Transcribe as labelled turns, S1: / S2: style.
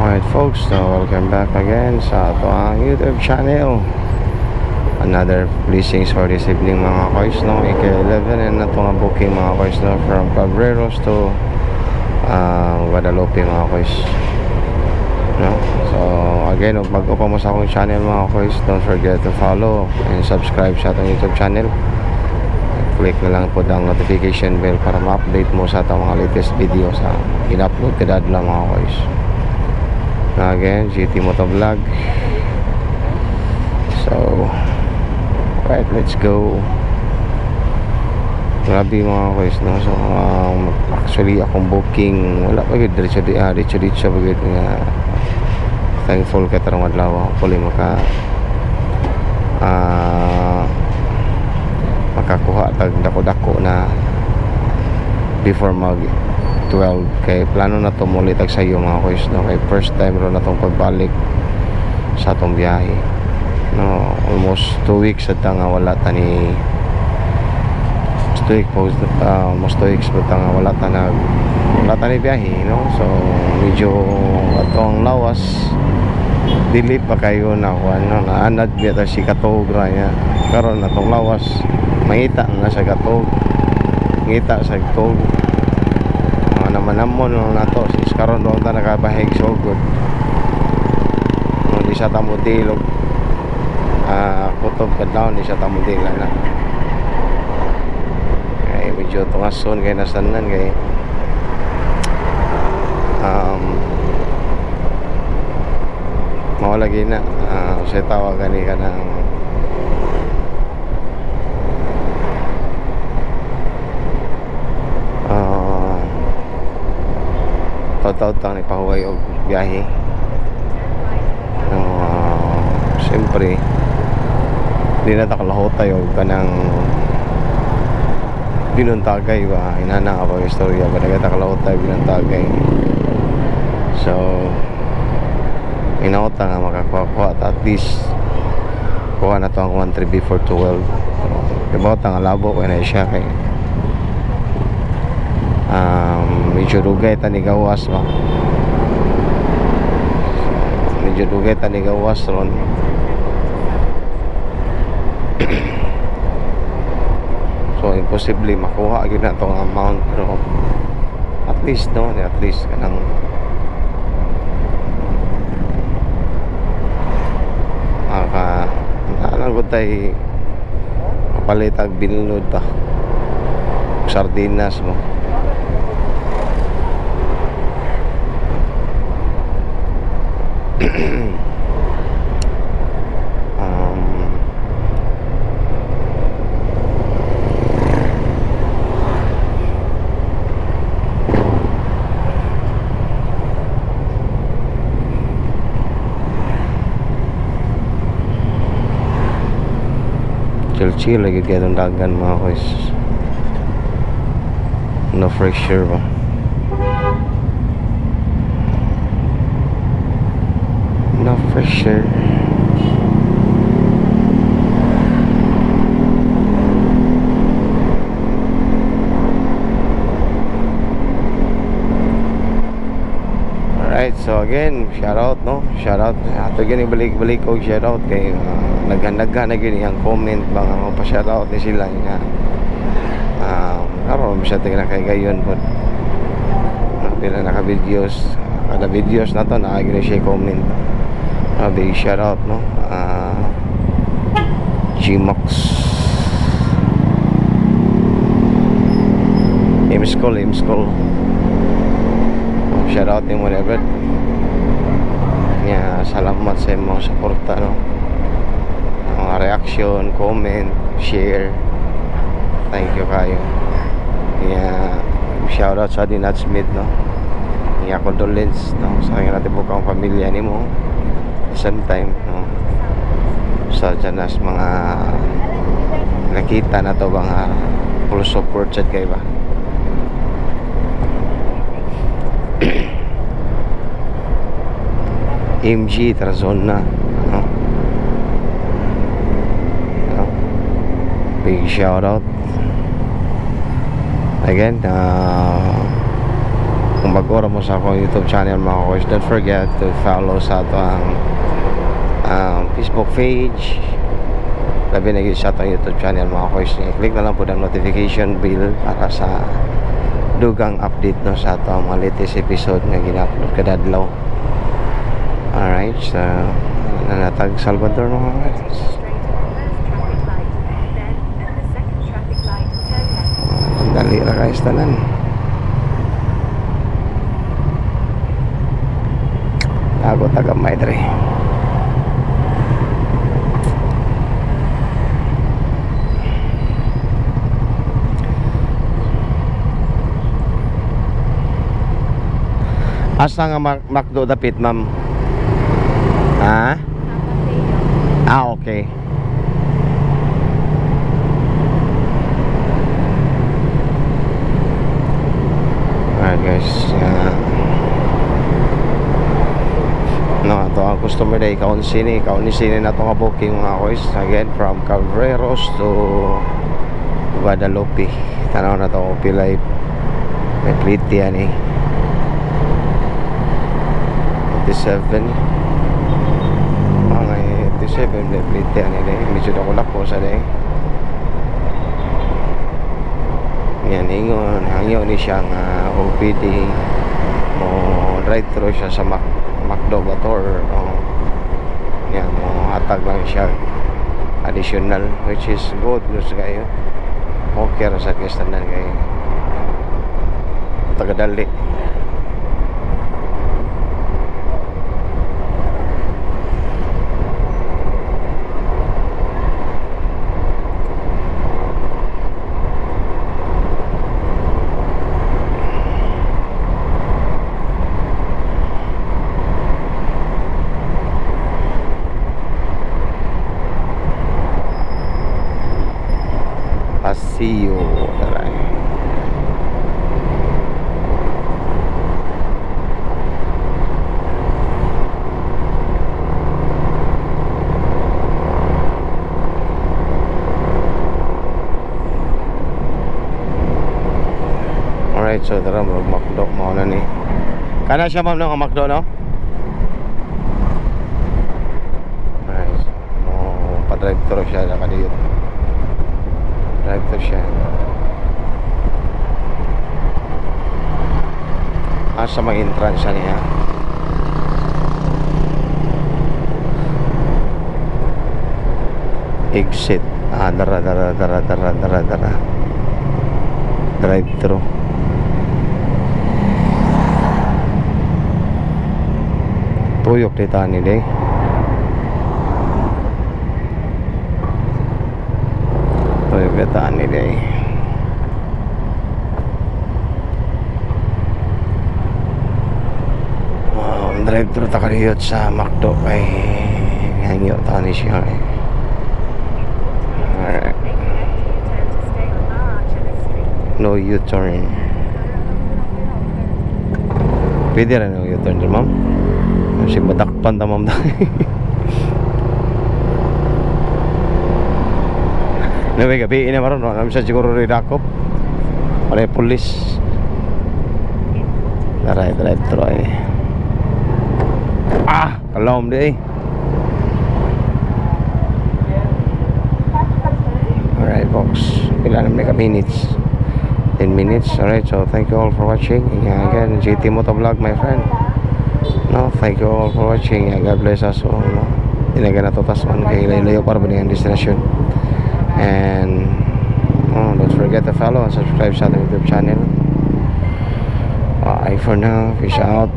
S1: Alright folks, so welcome back again sa ato YouTube channel. Another blessings for this evening mga koys, no? Ika-11 and na itong booking mga koys, no? From Cabreros to Guadalupe mga koys, no? So again, bago pa mo sa akong channel mga koys, don't forget to follow and subscribe sa atong YouTube channel. Click na lang po ang notification bell para ma-update mo sa atong mga latest video sa in-upload kada adlaw mga koys. Again, GT Motovlog. So right, let's go. Grabe mga koys, no? So actually akong booking wala pa gid diretso bagid nga. Thankful ka tarong adlaw puli maka makakuha tag dako-dako na before mag 12 kay plano na to muli tag sayo mga koys, no? Kay first time ro na tong pagbalik sa atong biyahe, no? Almost 2 weeks at nga wala ta ni almost 2 weeks but nga wala ta ni biyahe, no? So medyo atong lawas dili pa kayo na ano na anad bita si katog ra nya karon atong lawas mangita na sa katog ngita sa katog naman namon na to sis karon doon ta nakabahig so good di sa tamudilog kutob ka down di sa tamudila na kaya medyo tungason kaya nasanan kaya mawalagi na sa tawagan ni ka ng taw-taw ni pahuway og biyahe. Siyempre di na takalahotay og kanang binuntagay ba inana ka pa istorya ba nagatakalahotay binuntagay. So inauta nga makakuha at least kuha na to ang 1-3 before 12. Diba nga labo kaya na siya kay medyo dugay ta ni gawas ba, medyo dugay ta ni gawas ron. So imposible makuha gyud na tong amount pero at least no, at least kanang gud tay kapalit ag binulod ba sardinas mo. Chill lagi kaya itong dagan mga koys, no pressure ba, no pressure. Alright, so again, shout out, no? Shout out. Ato gani balik-balik og shout out kay naghandagan na gini ang comment mga mo pa shout out ni sila nga. Karon siya tingnan kay gayon but pila naka-videos, kada videos na to na gini siya comment. Big shout out, no? Gmox Imskol shout out ni mo David nga, salamat sa imong suporta, no? Mga reaction, comment, share, thank you kayo nga. Shout out sa Dinat Smith, no? Nga condolence, no? Sa natin po kang pamilya ni mo same time, no? Sa janas mga nakita na to bang full support chat kayo ba. MG Tarazona, no? Big shout out again. kung bago mo sa akong YouTube channel mga koys, don't forget to follow sa ato ang Facebook page, labi na yun sa ato YouTube channel mga koys. Click na lang po ang notification bell para sa dugang update no sa ato ang mga latest episode nga gina-upload kada adlaw. Alright, so nanatag Salvador mga koys. Dali ra guys tanan. Ako taga Maydre. Asa nga McDo dapit ma'am? Ha? Okay. Alright guys, no, ito ang customer day kaon sini na ito nga booking mga kois, again from Cabreros to Guadalupe. Tanaw na ito pilay may pliti yan 87 mga 87 may pliti yan medyo na kulak po sa day. Yan, hangyo ni siyang OPD mo drive through siya sa McDo Bator yan, mo hatag lang siya additional, which is good news kayo. Okay ra sa kistanan kayo tagadali. Paseo taray. Alright, so tara mag-McDo mo na ni. Kana siya ma'am ng McDo no? Alright, mo pa-drive thru siya na kadiyot. Drive to siya. Asa may entrance niya. Exit. Dara. Drive thru. Tuyok dito nila Toyotaan nila drive thru takariyot sa McDo ay hangyo tani siya Alright. No U-turn. Pwede rin no U-turn dyan ma'am. Kasi madakpan ta ma'am. Nabi gabi ini maron no, namin sa siguro ridakop. Wala yung pulis. Drive thru ay. Kalom di. Alright folks, pila naman ka minutes. 10 minutes. Alright, so thank you all for watching. Again, GT Motovlog my friend. No, thank you all for watching. God bless us all. No? Tinaga na to tasman kay layo para ba niyang destination. And don't forget to follow and subscribe sa ating YouTube channel. Bye for now. Peace out.